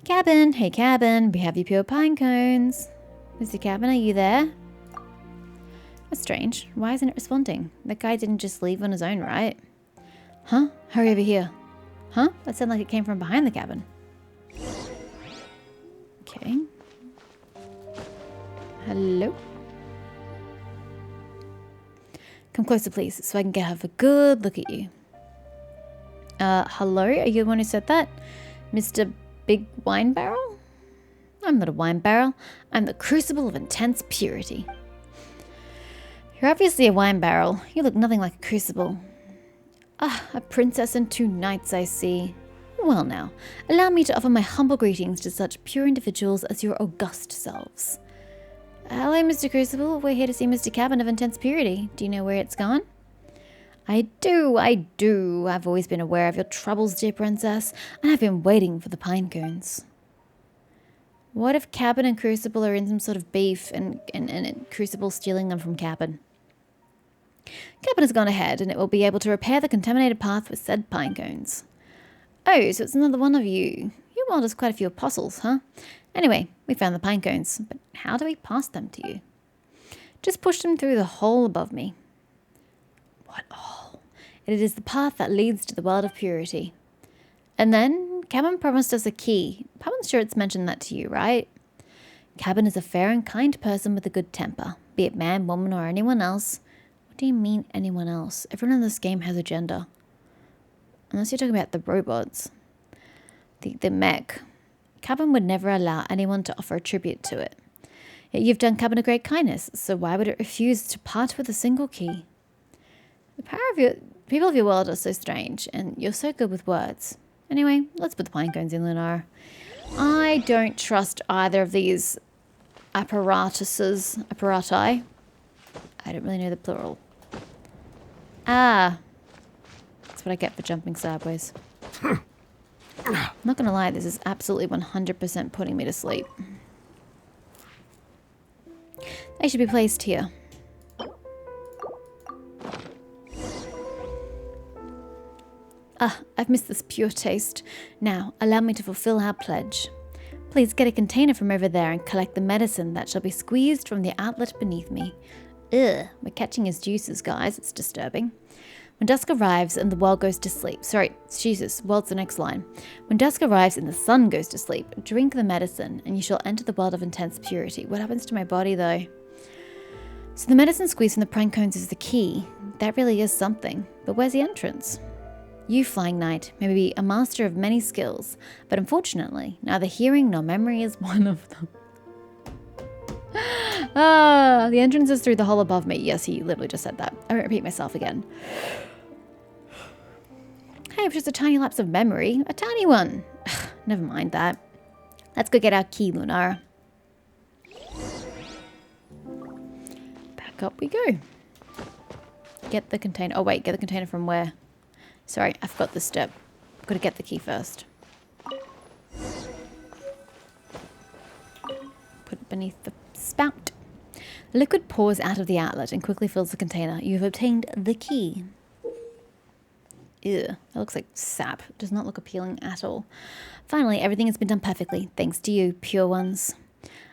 Cabin, hey Cabin, we have your pure pine cones. Mr. Cabin, are you there? That's strange. Why isn't it responding? That guy didn't just leave on his own, right? Huh? Hurry over here. Huh? That sounded like it came from behind the cabin. Okay. Hello? Come closer, please, so I can have a good look at you. Hello? Are you the one who said that? Mr. Big Wine Barrel? I'm not a wine barrel. I'm the crucible of intense purity. You're obviously a wine barrel. You look nothing like a crucible. Ah, a princess and 2 knights, I see. Well now, allow me to offer my humble greetings to such pure individuals as your august selves. Hello, Mr. Crucible. We're here to see Mr. Cabin of Intense Purity. Do you know where it's gone? I do. I've always been aware of your troubles, dear princess, and I've been waiting for the pine cones. What if Cabin and Crucible are in some sort of beef and Crucible stealing them from Cabin? Cabin has gone ahead and it will be able to repair the contaminated path with said pine cones. Oh, so it's another one of you. Your world has quite a few apostles, huh? Anyway, we found the pine cones, but how do we pass them to you? Just push them through the hole above me. What hole? It is the path that leads to the world of purity. And then, Cabin promised us a key. Pavin's sure it's mentioned that to you, right? Cabin is a fair and kind person with a good temper, be it man, woman, or anyone else. What do you mean, anyone else? Everyone in this game has a gender. Unless you're talking about the robots. The mech. Cabin would never allow anyone to offer a tribute to it. Yet you've done Cabin a great kindness, so why would it refuse to part with a single key? The power of your people of your world are so strange, and you're so good with words. Anyway, let's put the pine cones in, Lunara. I don't trust either of these apparati. I don't really know the plural. Ah. That's what I get for jumping sideways. I'm not gonna lie, this is absolutely 100% putting me to sleep. They should be placed here. Ah, I've missed this pure taste. Now, allow me to fulfill our pledge. Please get a container from over there and collect the medicine that shall be squeezed from the outlet beneath me. Ugh, we're catching his juices, guys. It's disturbing. When dusk arrives and the world goes to sleep. Sorry, Jesus, world's the next line. When dusk arrives and the sun goes to sleep, drink the medicine and you shall enter the world of intense purity. What happens to my body, though? So the medicine squeezed from the pine cones is the key. That really is something. But where's the entrance? You, Flying Knight, may be a master of many skills, but unfortunately, neither hearing nor memory is one of them. Ah, the entrance is through the hole above me. Yes, he literally just said that. I won't repeat myself again. Hey, it's just a tiny lapse of memory. A tiny one. Never mind that. Let's go get our key, Lunara. Back up we go. Get the container. Oh, wait. Get the container from where? Sorry, I forgot this step. I've got to get the key first. Put it beneath the spout. The liquid pours out of the outlet and quickly fills the container. You have obtained the key. Ew, that looks like sap. It does not look appealing at all. Finally, everything has been done perfectly, thanks to you, pure ones.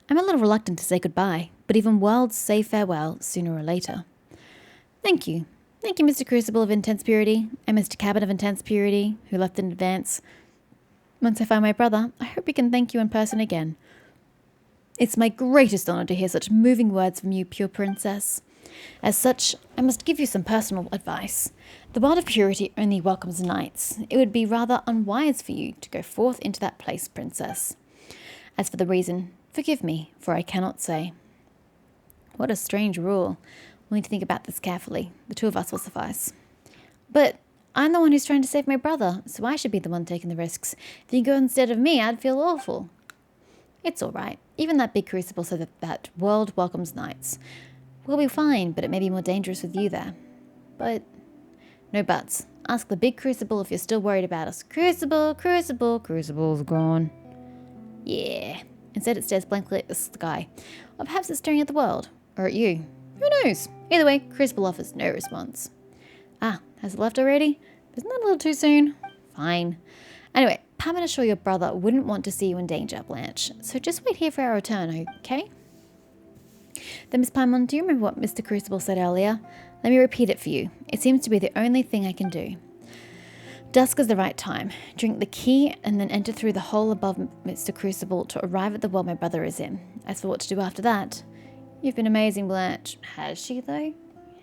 I'm a little reluctant to say goodbye, but even worlds say farewell sooner or later. Thank you. Thank you, Mr. Crucible of Intense Purity, and Mr. Cabin of Intense Purity, who left in advance. Once I find my brother, I hope we can thank you in person again. It's my greatest honor to hear such moving words from you, pure princess. As such, I must give you some personal advice. The world of purity only welcomes knights. It would be rather unwise for you to go forth into that place, princess. As for the reason, forgive me, for I cannot say. What a strange rule. We'll need to think about this carefully. The 2 of us will suffice. But I'm the one who's trying to save my brother, so I should be the one taking the risks. If you go instead of me, I'd feel awful. It's all right. Even that big crucible said that world welcomes knights. We'll be fine, but it may be more dangerous with you there. But no buts. Ask the big crucible if you're still worried about us. Crucible, crucible, crucible's gone. Yeah. Instead it stares blankly at the sky. Or perhaps it's staring at the world. Or at you. Who knows? Either way, Crucible offers no response. Ah, has it left already? Isn't that a little too soon? Fine. Anyway, Pam and assure your brother wouldn't want to see you in danger, Blanche. So just wait here for our return, okay? Then, Miss Paimon, do you remember what Mr. Crucible said earlier? Let me repeat it for you. It seems to be the only thing I can do. Dusk is the right time. Drink the key and then enter through the hole above Mr. Crucible to arrive at the world my brother is in. As for what to do after that, you've been amazing, Blanche. Has she, though?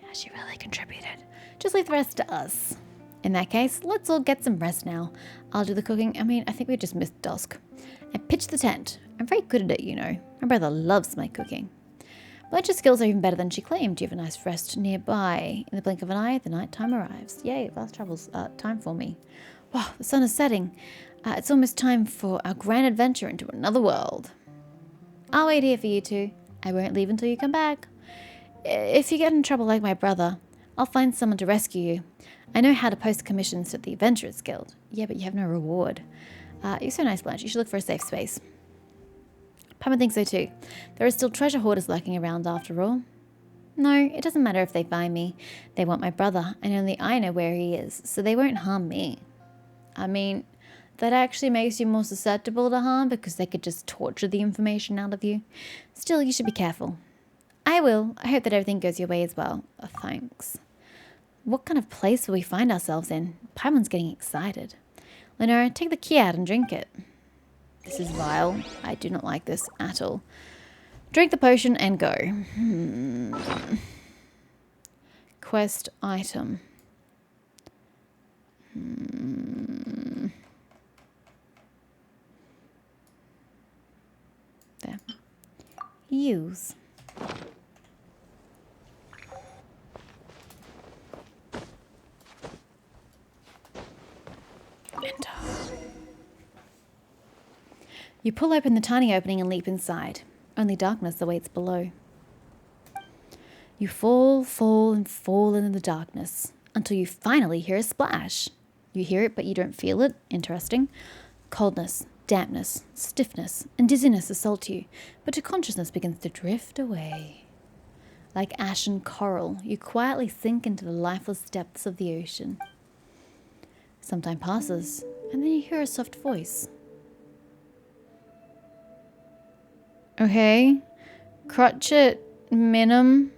Has she really contributed? Just leave the rest to us. In that case, let's all get some rest now. I'll do the cooking. I think we just missed dusk. And pitch the tent. I'm very good at it, you know. My brother loves my cooking. Blanche's skills are even better than she claimed. You have a nice rest nearby. In the blink of an eye, the night time arrives. Yay, fast travel's time for me. Wow, the sun is setting. It's almost time for our grand adventure into another world. I'll wait here for you two. I won't leave until you come back. If you get in trouble like my brother, I'll find someone to rescue you. I know how to post commissions to the Adventurers Guild. Yeah, but you have no reward. You're so nice, Blanche. You should look for a safe space. Pama thinks so too. There are still treasure hoarders lurking around after all. No, it doesn't matter if they find me. They want my brother, and only I know where he is, so they won't harm me. I mean, that actually makes you more susceptible to harm because they could just torture the information out of you. Still, you should be careful. I will. I hope that everything goes your way as well. Thanks. What kind of place will we find ourselves in? Paimon's getting excited. Lunara, take the key out and drink it. This is vile. I do not like this at all. Drink the potion and go. Quest item. There. Use. Enter. You pull open the tiny opening and leap inside. Only darkness awaits below. You fall, and fall into the darkness until you finally hear a splash. You hear it, but you don't feel it. Interesting. Coldness, dampness, stiffness, and dizziness assault you, but your consciousness begins to drift away. Like ashen coral, you quietly sink into the lifeless depths of the ocean. Some time passes, and then you hear a soft voice. Okay. Crotchet, minim,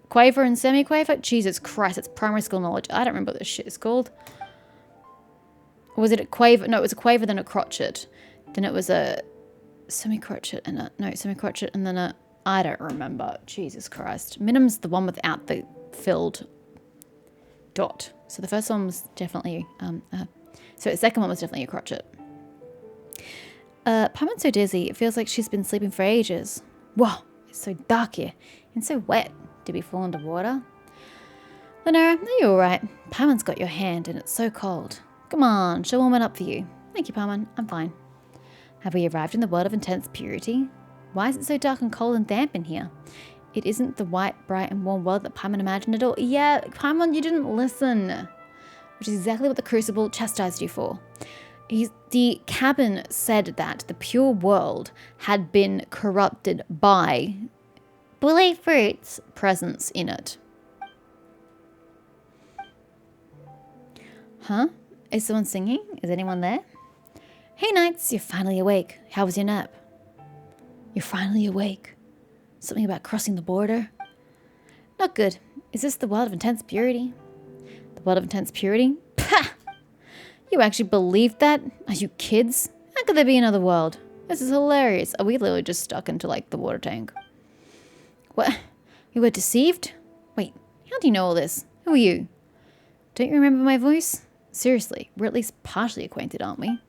quaver and semi-quaver? Jesus Christ, it's primary school knowledge. I don't remember what this shit is called. Or was it a quaver? No, it was a quaver, then a crotchet. Then it was a semi-crotchet and a... No, semi-crotchet and then a... I don't remember. Jesus Christ. Minim's the one without the filled dot. So the first one was definitely... so the second one was definitely a crotchet. Paimon's so dizzy, it feels like she's been sleeping for ages. Whoa, it's so dark here and so wet. Did we fall into water? Lunara, are you alright? Paimon's got your hand and it's so cold. Come on, she'll warm it up for you. Thank you, Paimon. I'm fine. Have we arrived in the world of intense purity? Why is it so dark and cold and damp in here? It isn't the white, bright and warm world that Paimon imagined at all. Yeah, Paimon, you didn't listen. Which is exactly what the Crucible chastised you for. The cabin said that the pure world had been corrupted by bully fruit's presence in it. Huh? Is someone singing? Is anyone there? Hey, Knights, you're finally awake. How was your nap? You're finally awake. Something about crossing the border? Not good. Is this the world of intense purity? The world of intense purity? Pah! You actually believe that? Are you kids? How could there be another world? This is hilarious. Are we literally just stuck into, like, the water tank? What? You were deceived? Wait, how do you know all this? Who are you? Don't you remember my voice? Seriously, we're at least partially acquainted, aren't we?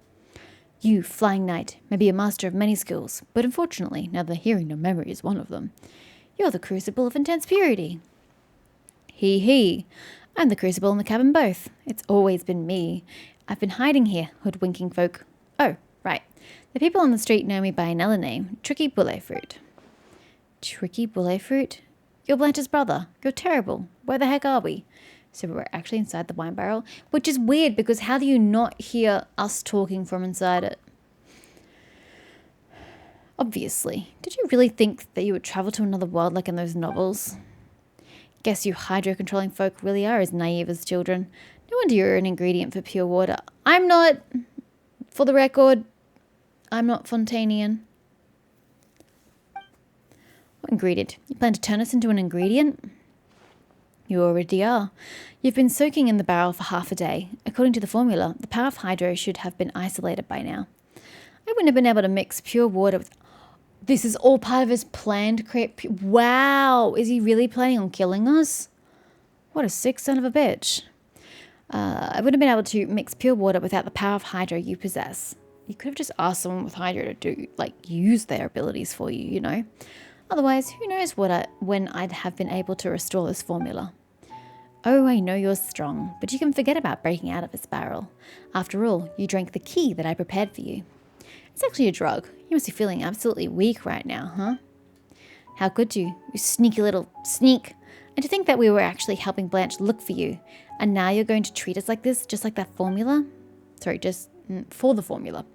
You, Flying Knight, may be a master of many skills, but unfortunately, neither hearing nor memory is one of them. You're the Crucible of Intense Purity. He. I'm the Crucible and the cabin both. It's always been me. I've been hiding here, hoodwinking folk. Oh, right. The people on the street know me by another name, Tricky Bullefruit. Tricky Bullefruit? You're Blanche's brother. You're terrible. Where the heck are we? So we're actually inside the wine barrel, which is weird because how do you not hear us talking from inside it? Obviously. Did you really think that you would travel to another world like in those novels? Guess you hydro-controlling folk really are as naive as children. No wonder you're an ingredient for pure water. I'm not, for the record, I'm not Fontanian. What ingredient? You plan to turn us into an ingredient? You already are. You've been soaking in the barrel for half a day. According to the formula, the power of hydro should have been isolated by now. I wouldn't have been able to mix pure water with... This is all part of his plan to create... Wow! Is he really planning on killing us? What a sick son of a bitch. I wouldn't have been able to mix pure water without the power of hydro you possess. You could have just asked someone with hydro to do, use their abilities for you, you know? Otherwise, who knows when I'd have been able to restore this formula. Oh, I know you're strong, but you can forget about breaking out of this barrel. After all, you drank the key that I prepared for you. It's actually a drug. You must be feeling absolutely weak right now, huh? How could you? You sneaky little sneak. And to think that we were actually helping Blanche look for you, and now you're going to treat us like this, just like that formula? Sorry, just for the formula.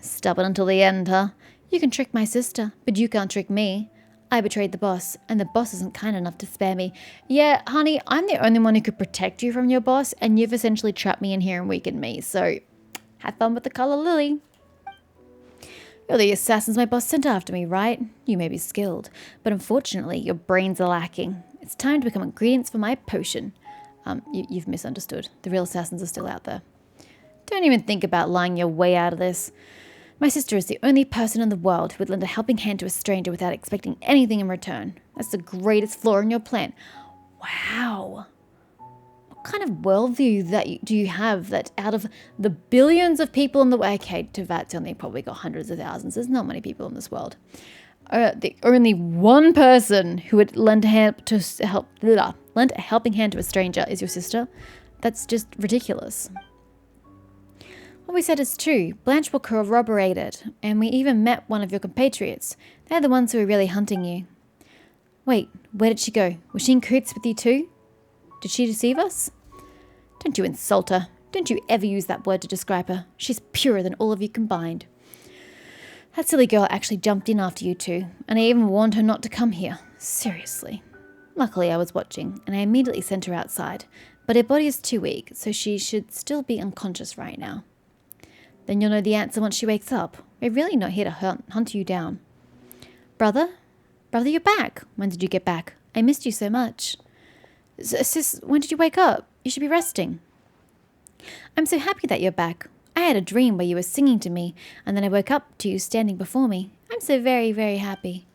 Stubborn until the end, huh? You can trick my sister, but you can't trick me. I betrayed the boss, and the boss isn't kind enough to spare me. Yeah, honey, I'm the only one who could protect you from your boss, and you've essentially trapped me in here and weakened me, so have fun with the colour lily. You're the assassins my boss sent after me, right? You may be skilled, but unfortunately your brains are lacking. It's time to become ingredients for my potion. You've misunderstood. The real assassins are still out there. Don't even think about lying your way out of this. My sister is the only person in the world who would lend a helping hand to a stranger without expecting anything in return. That's the greatest flaw in your plan. Wow. What kind of worldview do you have that out of the billions of people in the world, okay, Tevat's only probably got hundreds of thousands. There's not many people in this world. The only one person who would lend a helping hand to a stranger is your sister. That's just ridiculous. What we said is true. Blanche will corroborate it, and we even met one of your compatriots. They're the ones who are really hunting you. Wait, where did she go? Was she in cahoots with you too? Did she deceive us? Don't you insult her. Don't you ever use that word to describe her. She's purer than all of you combined. That silly girl actually jumped in after you two, and I even warned her not to come here. Seriously. Luckily, I was watching, and I immediately sent her outside, but her body is too weak, so she should still be unconscious right now. Then you'll know the answer once she wakes up. We're really not here to hunt you down. Brother? Brother, you're back. When did you get back? I missed you so much. Sis, when did you wake up? You should be resting. I'm so happy that you're back. I had a dream where you were singing to me, and then I woke up to you standing before me. I'm so very, very happy.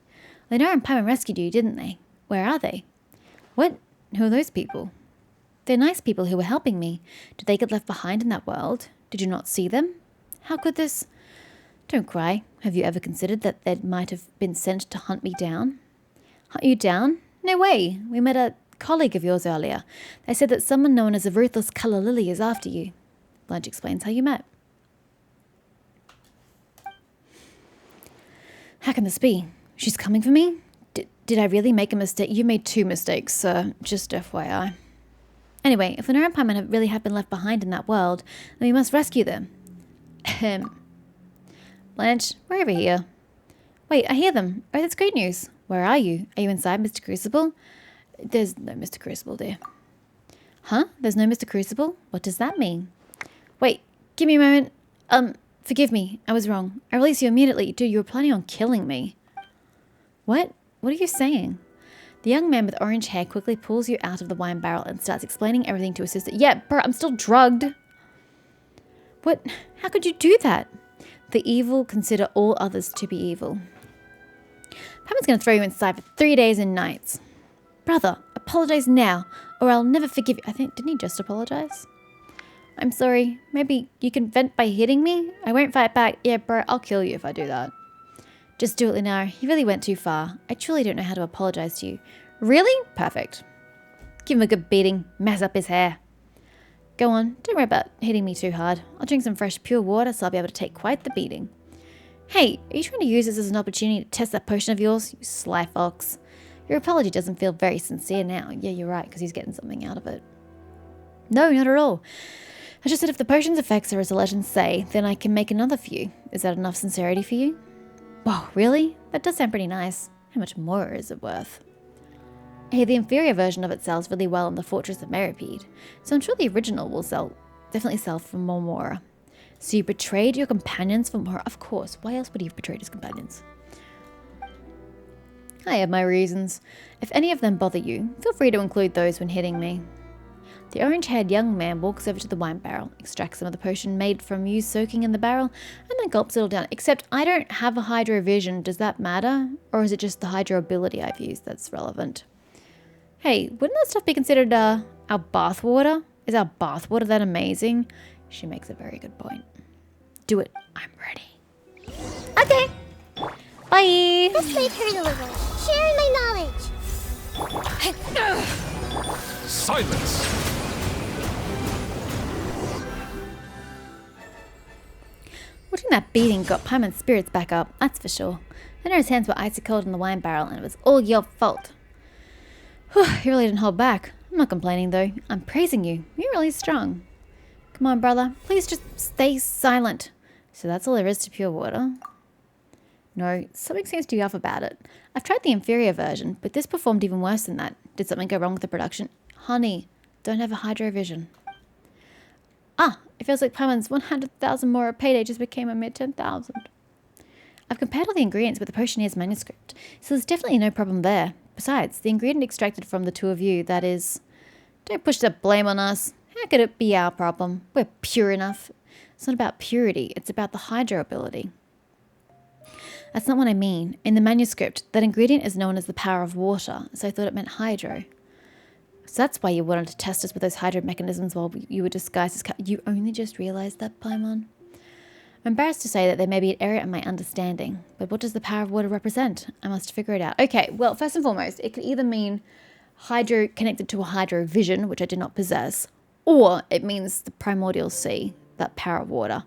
Lunara and Paimon rescued you, didn't they? Where are they? What? Who are those people? They're nice people who were helping me. Did they get left behind in that world? Did you not see them? How could this... Don't cry. Have you ever considered that they might have been sent to hunt me down? Hunt you down? No way. We met a colleague of yours earlier. They said that someone known as a ruthless colour lily is after you. Blanche explains how you met. How can this be? She's coming for me? Did I really make a mistake? You made 2 mistakes, sir. Just FYI. Anyway, if Lunara and Paimon really have been left behind in that world, then we must rescue them. Blanche, we're over here. Wait, I hear them. Oh, that's great news. Where are you? Are you inside Mr. Crucible? There's no Mr. Crucible there. Huh? There's no Mr. Crucible? What does that mean? Wait, give me a moment. Forgive me. I was wrong. I release you immediately. Dude, you were planning on killing me. What? What are you saying? The young man with orange hair quickly pulls you out of the wine barrel and starts explaining everything to his sister. Yeah, bro, I'm still drugged. What? How could you do that? The evil consider all others to be evil. Paimon's going to throw you inside for 3 days and nights. Brother, apologize now, or I'll never forgive you. Didn't he just apologize? I'm sorry. Maybe you can vent by hitting me? I won't fight back. Yeah, bro, I'll kill you if I do that. Just do it, Lunara. You really went too far. I truly don't know how to apologize to you. Really? Perfect. Give him a good beating. Mess up his hair. Go on. Don't worry about hitting me too hard. I'll drink some fresh, pure water so I'll be able to take quite the beating. Hey, are you trying to use this as an opportunity to test that potion of yours, you sly fox? Your apology doesn't feel very sincere now. Yeah, you're right, because he's getting something out of it. No, not at all. I just said if the potion's effects are as the legends say, then I can make another for you. Is that enough sincerity for you? Whoa, really? That does sound pretty nice. How much more is it worth? Hey, the inferior version of it sells really well in the Fortress of Meripede, so I'm sure the original will definitely sell for more. So you betrayed your companions for more? Of course. Why else would he have betrayed his companions? I have my reasons. If any of them bother you, feel free to include those when hitting me. The orange-haired young man walks over to the wine barrel, extracts some of the potion made from you soaking in the barrel, and then gulps it all down. Except I don't have a hydro vision. Does that matter? Or is it just the hydro ability I've used that's relevant? Hey, wouldn't that stuff be considered our bathwater? Is our bathwater that amazing? She makes a very good point. Do it. I'm ready. Okay. Bye. This may hurt a little. Sharing my knowledge. Silence! Watching that beating got Paimon's spirits back up, that's for sure. I know his hands were icy cold in the wine barrel, and it was all your fault. Whew, you really didn't hold back. I'm not complaining, though. I'm praising you. You're really strong. Come on, brother. Please just stay silent. So that's all there is to pure water? No, something seems to be off about it. I've tried the inferior version, but this performed even worse than that. Did something go wrong with the production? Honey, don't have a hydro vision. Ah, it feels like Paimon's 100,000 more a payday just became a mere 10,000. I've compared all the ingredients with the potioneer's manuscript, so there's definitely no problem there. Besides, the ingredient extracted from the two of you, that is... Don't push the blame on us. How could it be our problem? We're pure enough. It's not about purity, it's about the hydro ability. That's not what I mean. In the manuscript, that ingredient is known as the power of water, so I thought it meant hydro. So that's why you wanted to test us with those hydro mechanisms while you were disguised as... You only just realised that, Paimon? I'm embarrassed to say that there may be an error in my understanding, but what does the power of water represent? I must figure it out. Okay, well, first and foremost, it could either mean hydro connected to a hydro vision, which I did not possess, or it means the primordial sea, that power of water,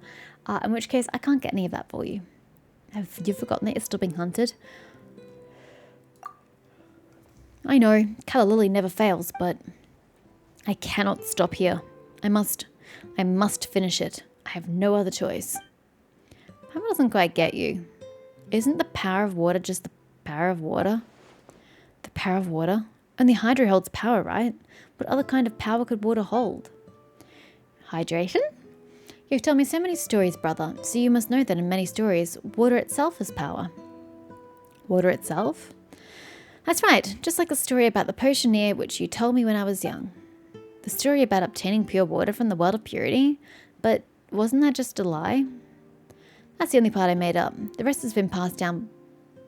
in which case I can't get any of that for you. Have you forgotten that you're still being hunted? I know, Calla Lily never fails, but I cannot stop here. I must finish it. I have no other choice. Paimon doesn't quite get you. Isn't the power of water just the power of water? The power of water? Only hydro holds power, right? What other kind of power could water hold? Hydration? You've told me so many stories, brother, so you must know that in many stories, water itself has power. Water itself? That's right, just like the story about the potioneer which you told me when I was young. The story about obtaining pure water from the world of purity? But wasn't that just a lie? That's the only part I made up. The rest has been passed down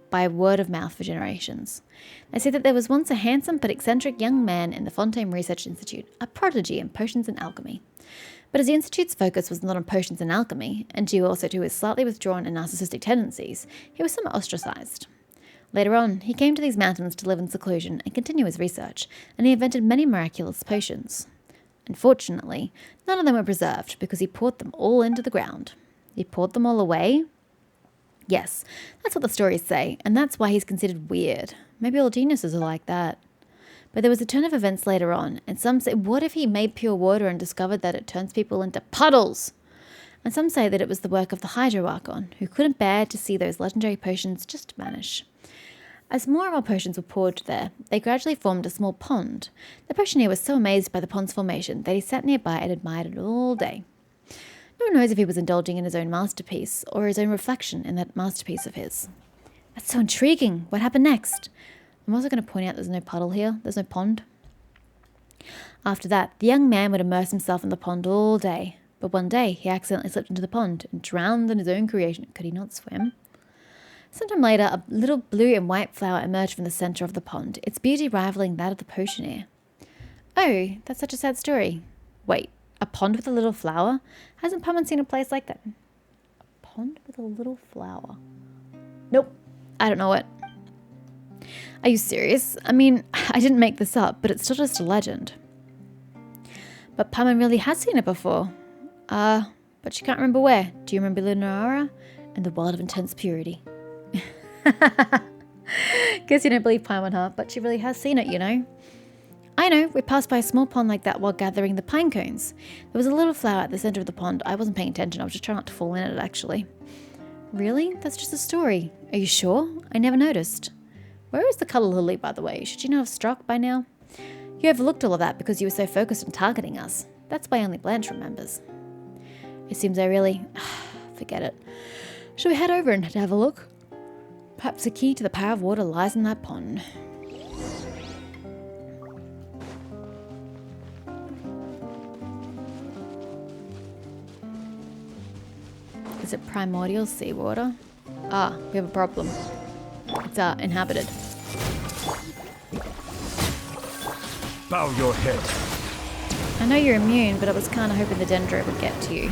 by word of mouth for generations. They say that there was once a handsome but eccentric young man in the Fontaine Research Institute, a prodigy in potions and alchemy. But as the Institute's focus was not on potions and alchemy, and due also to his slightly withdrawn and narcissistic tendencies, he was somewhat ostracized. Later on, he came to these mountains to live in seclusion and continue his research, and he invented many miraculous potions. Unfortunately, none of them were preserved because he poured them all into the ground. He poured them all away? Yes, that's what the stories say, and that's why he's considered weird. Maybe all geniuses are like that. But there was a turn of events later on, and some say, what if he made pure water and discovered that it turns people into puddles? And some say that it was the work of the Hydro Archon, who couldn't bear to see those legendary potions just vanish. As more and more potions were poured there, they gradually formed a small pond. The potioneer was so amazed by the pond's formation that he sat nearby and admired it all day. No one knows if he was indulging in his own masterpiece or his own reflection in that masterpiece of his. That's so intriguing. What happened next? I'm also going to point out there's no puddle here. There's no pond. After that, the young man would immerse himself in the pond all day. But one day, he accidentally slipped into the pond and drowned in his own creation. Could he not swim? Sometime later, a little blue and white flower emerged from the center of the pond, its beauty rivaling that of the potioneer. Oh, that's such a sad story. Wait, a pond with a little flower? Hasn't Paimon seen a place like that? A pond with a little flower? Nope, I don't know it. Are you serious? I mean, I didn't make this up, but it's still just a legend. But Paimon really has seen it before. But she can't remember where. Do you remember Lunara? And the world of intense purity. Guess you don't believe Paimon, huh? But she really has seen it, you know. I know, we passed by a small pond like that while gathering the pine cones. There was a little flower at the center of the pond. I wasn't paying attention, I was just trying not to fall in it, actually. Really? That's just a story. Are you sure? I never noticed. Where is the colour lily, by the way? Should you not have struck by now? You overlooked all of that because you were so focused on targeting us. That's why only Blanche remembers. It seems I really... Forget it. Shall we head over and have a look? Perhaps the key to the power of water lies in that pond. Is it primordial seawater? Ah, we have a problem. It's inhabited. Bow your head. I know you're immune, but I was kind of hoping the dendro would get to you.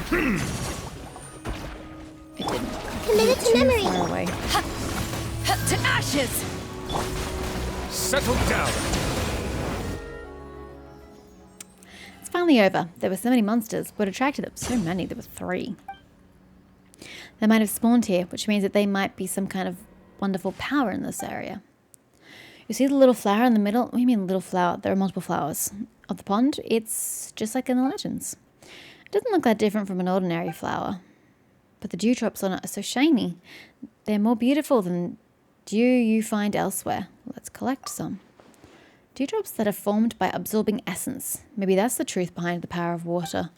It didn't. Committed to memory. Far away. To ashes! Settle down. It's finally over. There were so many monsters. What attracted them? So many. There were 3. They might have spawned here, which means that they might be some kind of wonderful power in this area. You see the little flower in the middle? What do you mean little flower? There are multiple flowers of the pond. It's just like in the legends. It doesn't look that different from an ordinary flower. But the dewdrops on it are so shiny. They're more beautiful than dew you find elsewhere. Let's collect some. Dewdrops that are formed by absorbing essence. Maybe that's the truth behind the power of water.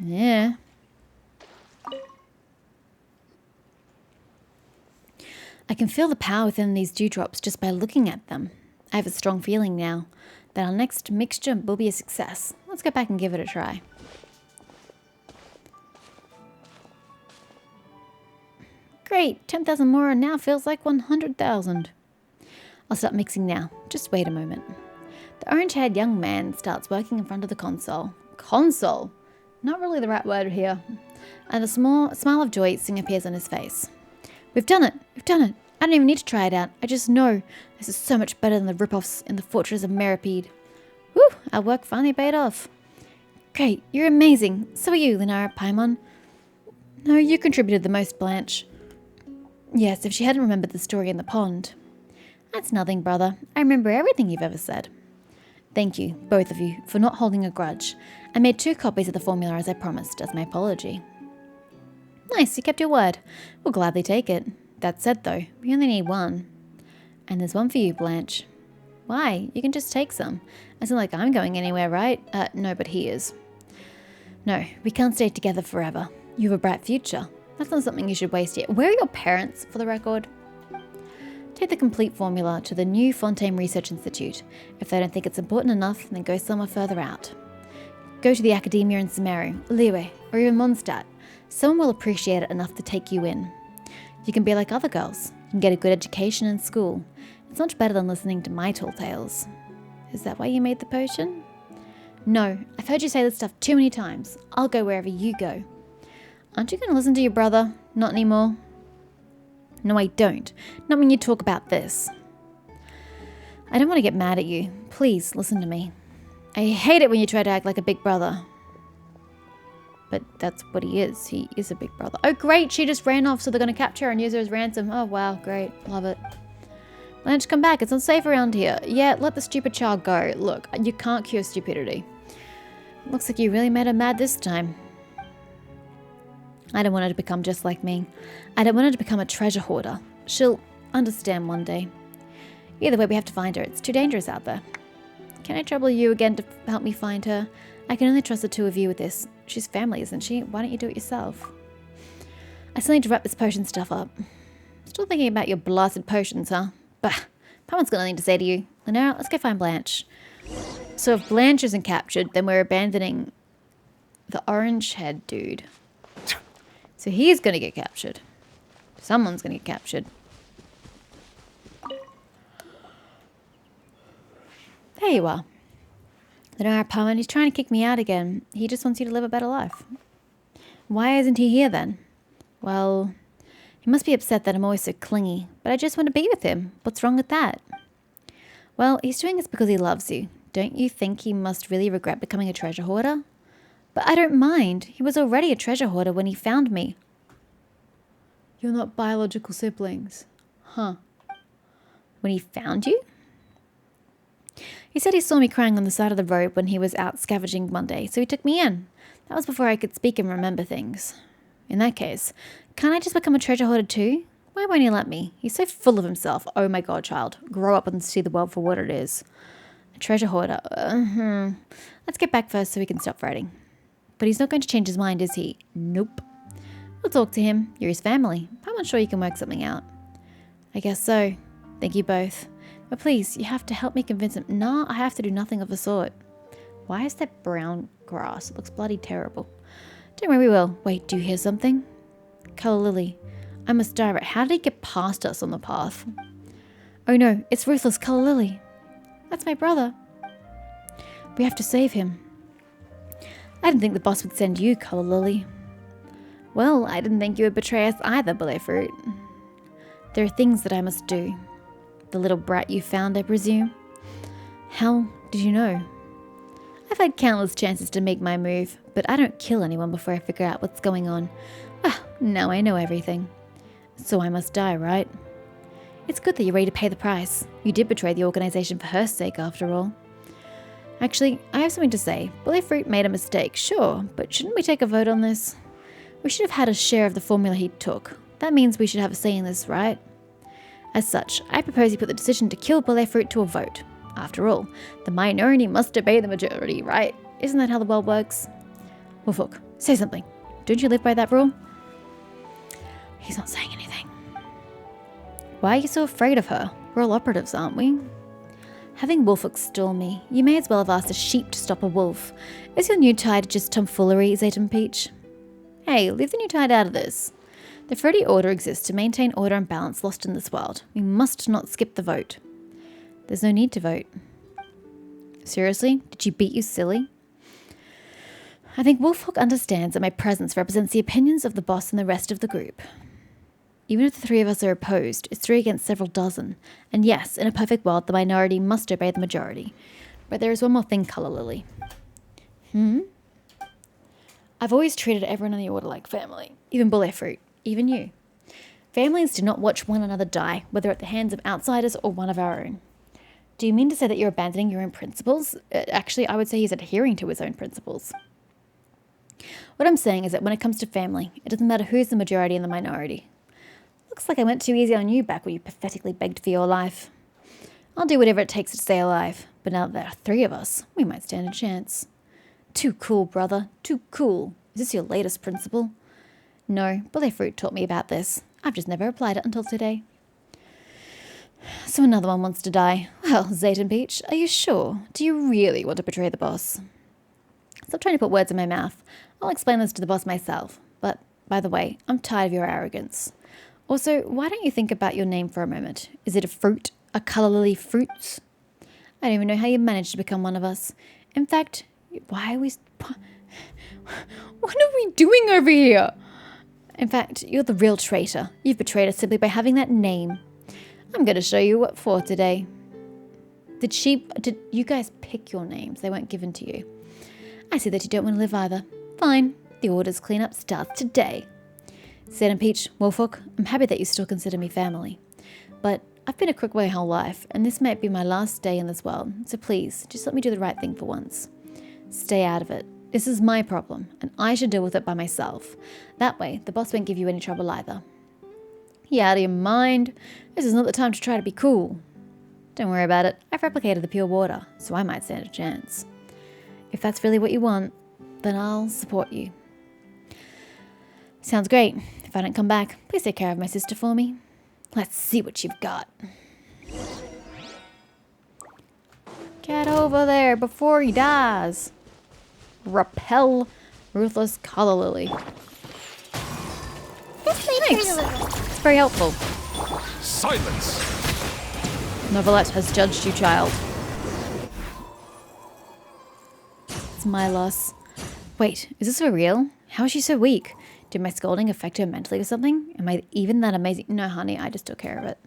Yeah. I can feel the power within these dewdrops just by looking at them. I have a strong feeling now that our next mixture will be a success. Let's go back and give it a try. Great, 10,000 more and now feels like 100,000. I'll start mixing now. Just wait a moment. The orange-haired young man starts working in front of the console. Console? Not really the right word here. And a small smile of joy soon appears on his face. We've done it! We've done it! I don't even need to try it out. I just know this is so much better than the rip-offs in the Fortress of Meripede. Woo! Our work finally paid off. Great, you're amazing. So are you, Lunara Paimon. No, you contributed the most, Blanche. Yes, if she hadn't remembered the story in the pond. That's nothing, brother. I remember everything you've ever said. Thank you, both of you, for not holding a grudge. I made 2 copies of the formula as I promised, as my apology. Nice, you kept your word. We'll gladly take it. That said, though, we only need 1. And there's 1 for you, Blanche. Why? You can just take some. It's not like I'm going anywhere, right? No, but he is. No, we can't stay together forever. You have a bright future. That's not something you should waste yet. Where are your parents, for the record? Take the complete formula to the New Fontaine Research Institute. If they don't think it's important enough, then go somewhere further out. Go to the academia in Sumeru, Liyue, or even Mondstadt. Someone will appreciate it enough to take you in. You can be like other girls. You can get a good education in school. It's much better than listening to my tall tales. Is that why you made the potion? No, I've heard you say this stuff too many times. I'll go wherever you go. Aren't you going to listen to your brother? Not anymore. No, I don't. Not when you talk about this. I don't want to get mad at you. Please, listen to me. I hate it when you try to act like a big brother. But that's what he is. He is a big brother. Oh, great. She just ran off, so they're going to capture her and use her as ransom. Oh, wow. Great. Love it. Blanche, come back. It's unsafe around here. Yeah, let the stupid child go. Look, you can't cure stupidity. Looks like you really made her mad this time. I don't want her to become just like me. I don't want her to become a treasure hoarder. She'll understand one day. Either way, we have to find her. It's too dangerous out there. Can I trouble you again to help me find her? I can only trust the 2 of you with this. She's family, isn't she? Why don't you do it yourself? I still need to wrap this potion stuff up. Still thinking about your blasted potions, huh? Bah! Paimon got nothing to say to you. Lunara, let's go find Blanche. So if Blanche isn't captured, then we're abandoning the orange-haired dude. So he's going to get captured. Someone's going to get captured. There you are. Lunara Paimon, he's trying to kick me out again. He just wants you to live a better life. Why isn't he here then? Well, he must be upset that I'm always so clingy, but I just want to be with him. What's wrong with that? Well, he's doing this because he loves you. Don't you think he must really regret becoming a treasure hoarder? But I don't mind. He was already a treasure hoarder when he found me. You're not biological siblings. Huh. When he found you? He said he saw me crying on the side of the road when he was out scavenging one day, so he took me in. That was before I could speak and remember things. In that case, can't I just become a treasure hoarder too? Why won't he let me? He's so full of himself. Oh my god, child. Grow up and see the world for what it is. A treasure hoarder. Let's get back first so we can stop fighting. But he's not going to change his mind, is he? Nope. We'll talk to him. You're his family. I'm not sure you can work something out. I guess so. Thank you both. But please, you have to help me convince him. Nah, I have to do nothing of the sort. Why is that brown grass? It looks bloody terrible. Don't worry, we will. Wait, do you hear something? Colour Lily. I must die, right? How did he get past us on the path? Oh no, it's ruthless Colour Lily. That's my brother. We have to save him. I didn't think the boss would send you, Colour Lily. Well, I didn't think you would betray us either, Bullet Fruit. There are things that I must do. The little brat you found, I presume? How did you know? I've had countless chances to make my move, but I don't kill anyone before I figure out what's going on. Well, now I know everything. So I must die, right? It's good that you're ready to pay the price. You did betray the organization for her sake, after all. Actually, I have something to say. Bullet Fruit made a mistake, sure, but shouldn't we take a vote on this? We should have had a share of the formula he took. That means we should have a say in this, right? As such, I propose you put the decision to kill Bullet Fruit to a vote. After all, the minority must obey the majority, right? Isn't that how the world works? Wolfhook, say something. Don't you live by that rule? He's not saying anything. Why are you so afraid of her? We're all operatives, aren't we? Having Wolfhook stall me, you may as well have asked a sheep to stop a wolf. Is your new tide just tomfoolery, Zayton Peach? Hey, leave the new tide out of this. The Freddy Order exists to maintain order and balance lost in this world. We must not skip the vote. There's no need to vote. Seriously? Did she beat you silly? I think Wolfhook understands that my presence represents the opinions of the boss and the rest of the group. Even if the three of us are opposed, it's 3 against several dozen. And yes, in a perfect world, the minority must obey the majority. But there is one more thing, Colour Lily. I've always treated everyone in the Order like family. Even Bullet Fruit. Even you. Families do not watch one another die, whether at the hands of outsiders or one of our own. Do you mean to say that you're abandoning your own principles? Actually, I would say he's adhering to his own principles. What I'm saying is that when it comes to family, it doesn't matter who's the majority and the minority. Looks like I went too easy on you back when you pathetically begged for your life. I'll do whatever it takes to stay alive, but now that there are 3 of us, we might stand a chance. Too cool, brother. Too cool. Is this your latest principle? No, Bullet Fruit taught me about this. I've just never applied it until today. So another one wants to die. Well, Zayton Peach, are you sure? Do you really want to betray the boss? Stop trying to put words in my mouth. I'll explain this to the boss myself. But, by the way, I'm tired of your arrogance. Also, why don't you think about your name for a moment? Is it a fruit? A Colour Lily Fruits? I don't even know how you managed to become one of us. In fact, why are we... What are we doing over here? In fact, you're the real traitor. You've betrayed us simply by having that name. I'm going to show you what for today. Did you guys pick your names? They weren't given to you. I see that you don't want to live either. Fine. The Order's cleanup starts today. Zayton Peach, Wolfhook, I'm happy that you still consider me family. But I've been a crook my whole life, and this might be my last day in this world. So please, just let me do the right thing for once. Stay out of it. This is my problem, and I should deal with it by myself. That way, the boss won't give you any trouble either. You out of your mind? This is not the time to try to be cool. Don't worry about it. I've replicated the pure water, so I might stand a chance. If that's really what you want, then I'll support you. Sounds great. If I don't come back, please take care of my sister for me. Let's see what you've got. Get over there before he dies. Repel ruthless Colour Lily. This may Thanks. hurt a little. It's very helpful. Silence! Novelette has judged you, child. It's my loss. Wait, is this for real? How is she so weak? Did my scolding affect her mentally or something? Am I even that amazing? No, honey, I just took care of it.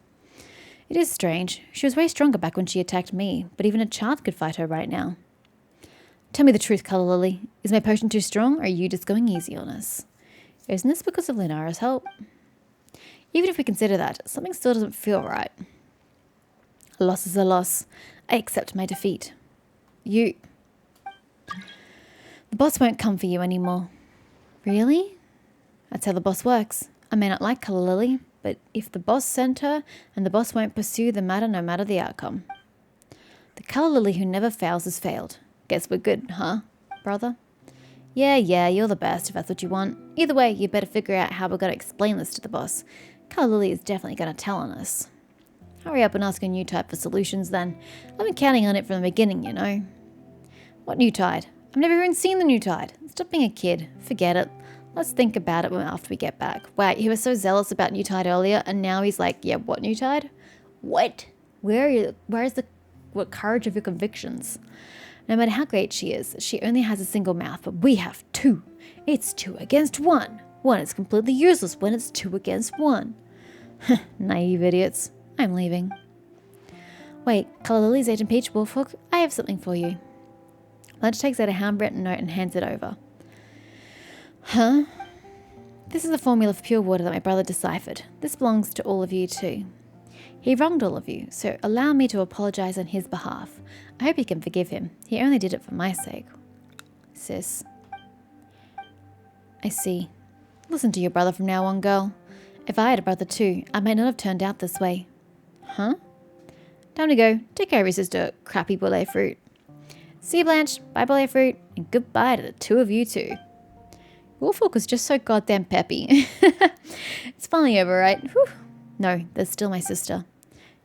It is strange. She was way stronger back when she attacked me, but even a child could fight her right now. Tell me the truth, Colour Lily. Is my potion too strong, or are you just going easy on us? Isn't this because of Lunara's help? Even if we consider that, something still doesn't feel right. A loss is a loss. I accept my defeat. The boss won't come for you anymore. Really? That's how the boss works. I may not like Colour Lily, but if the boss sent her, and the boss won't pursue the matter no matter the outcome. The colour lily who never fails has failed. Guess we're good, huh, brother? Yeah, you're the best if that's what you want. Either way, you better figure out how we're going to explain this to the boss. Colour lily is definitely going to tell on us. Hurry up and ask a new type for solutions then. I've been counting on it from the beginning, you know. What new tide? I've never even seen the new tide. Stop being a kid. Forget it. Let's think about it after we get back. Wow, he was so zealous about new tide earlier, and now he's like, yeah, what new tide? What? Where's the courage of your convictions? No matter how great she is, she only has a single mouth, but we have two. It's 2 against 1. One is completely useless when it's 2 against 1. Naive idiots. I'm leaving. Wait, Colour Lily's Agent Peach Wolfhook, I have something for you. Lunch takes out a handwritten note and hands it over. Huh? This is a formula for pure water that my brother deciphered. This belongs to all of you too. He wronged all of you, so allow me to apologize on his behalf. I hope you can forgive him. He only did it for my sake. Sis. I see. Listen to your brother from now on, girl. If I had a brother too, I might not have turned out this way. Huh? Time to go. Take care of your sister, crappy boule fruit. See you, Blanche. Bye, boule fruit. And goodbye to the 2 of you too. Wolfhook was just so goddamn peppy. It's finally over, right? Whew. No, there's still my sister.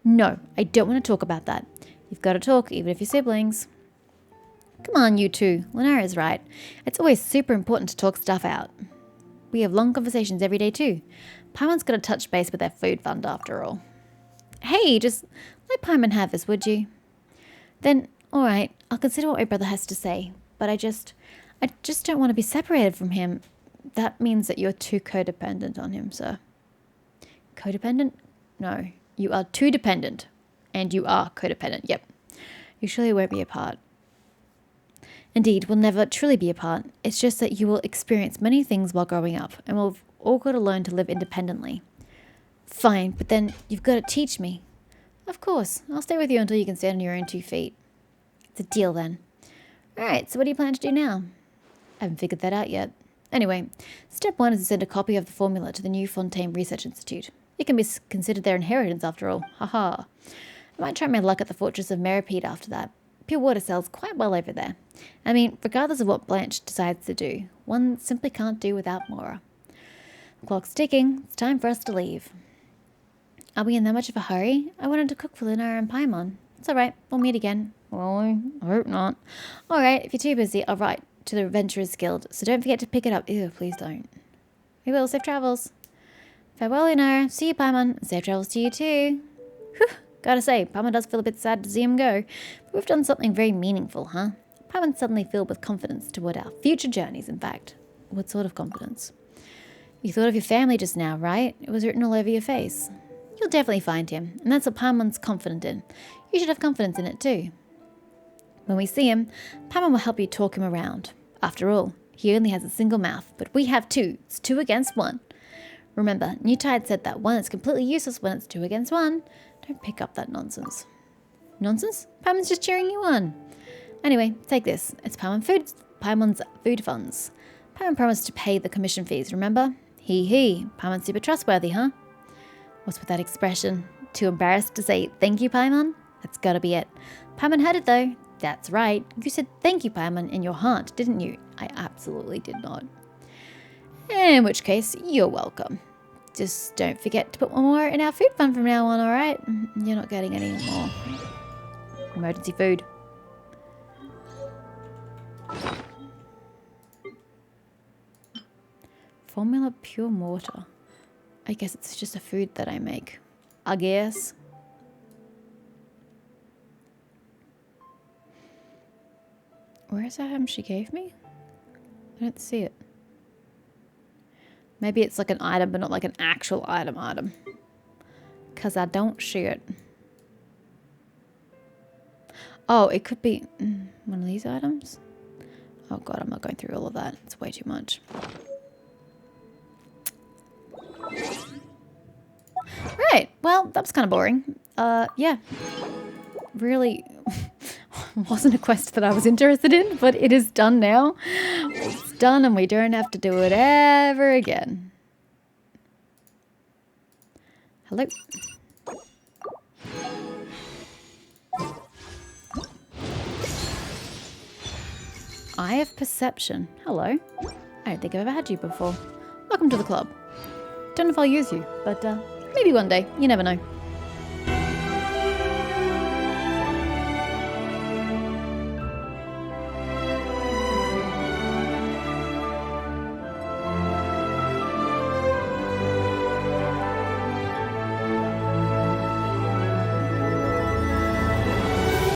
No, I don't want to talk about that. You've got to talk, even if you're siblings. Come on, you two. Lunara is right. It's always super important to talk stuff out. We have long conversations every day too. Paimon's got to touch base with their food fund after all. Hey, just let Paimon have this, would you? Then, alright, I'll consider what my brother has to say, but I just don't want to be separated from him. That means that you're too codependent on him, sir. Codependent? No, you are too dependent. And you are codependent, yep. You surely won't be apart. Indeed, we'll never truly be apart. It's just that you will experience many things while growing up, and we've all got to learn to live independently. Fine, but then you've got to teach me. Of course, I'll stay with you until you can stand on your own 2 feet. It's a deal then. Alright, so what do you plan to do now? I haven't figured that out yet. Anyway, step 1 is to send a copy of the formula to the New Fontaine Research Institute. It can be considered their inheritance after all. Haha. I might try my luck at the Fortress of Meripede after that. Pure water sells quite well over there. I mean, regardless of what Blanche decides to do, one simply can't do without Mora. The clock's ticking. It's time for us to leave. Are we in that much of a hurry? I wanted to cook for Lunara and Paimon. It's alright. We'll meet again. Well, I hope not. Alright, if you're too busy, I'll write to the Adventurers Guild, so don't forget to pick it up. Ew, please don't. We will. Safe travels. Farewell, Lunara. See you, Paimon. And safe travels to you too. Whew. Gotta say, Paimon does feel a bit sad to see him go, but we've done something very meaningful, huh? Paimon's suddenly filled with confidence toward our future journeys, in fact. What sort of confidence? You thought of your family just now, right? It was written all over your face. You'll definitely find him, and that's what Paimon's confident in. You should have confidence in it too. When we see him, Paimon will help you talk him around. After all, he only has a single mouth, but we have 2. It's 2 against 1. Remember, New Tide said that 1 is completely useless when it's 2 against 1. Don't pick up that nonsense. Nonsense? Paimon's just cheering you on. Anyway, take this. It's Paimon's food funds. Paimon promised to pay the commission fees, remember? Paimon's super trustworthy, huh? What's with that expression? Too embarrassed to say thank you, Paimon? That's gotta be it. Paimon heard it though. That's right. You said thank you, Paimon, in your heart, didn't you? I absolutely did not. In which case, you're welcome. Just don't forget to put 1 more in our food fund from now on, alright? You're not getting any more emergency food. Formula pure mortar. I guess it's just a food that I make. I guess. Where is that she gave me? I don't see it. Maybe it's like an item, but not like an actual item. Because I don't see it. Oh, it could be one of these items. Oh god, I'm not going through all of that. It's way too much. Right, well, that was kind of boring. Yeah. Really wasn't a quest that I was interested in, but it is done now. It's done and we don't have to do it ever again. Hello. Eye of Perception. Hello. I don't think I've ever had you before. Welcome to the club. Don't know if I'll use you, but maybe one day. You never know.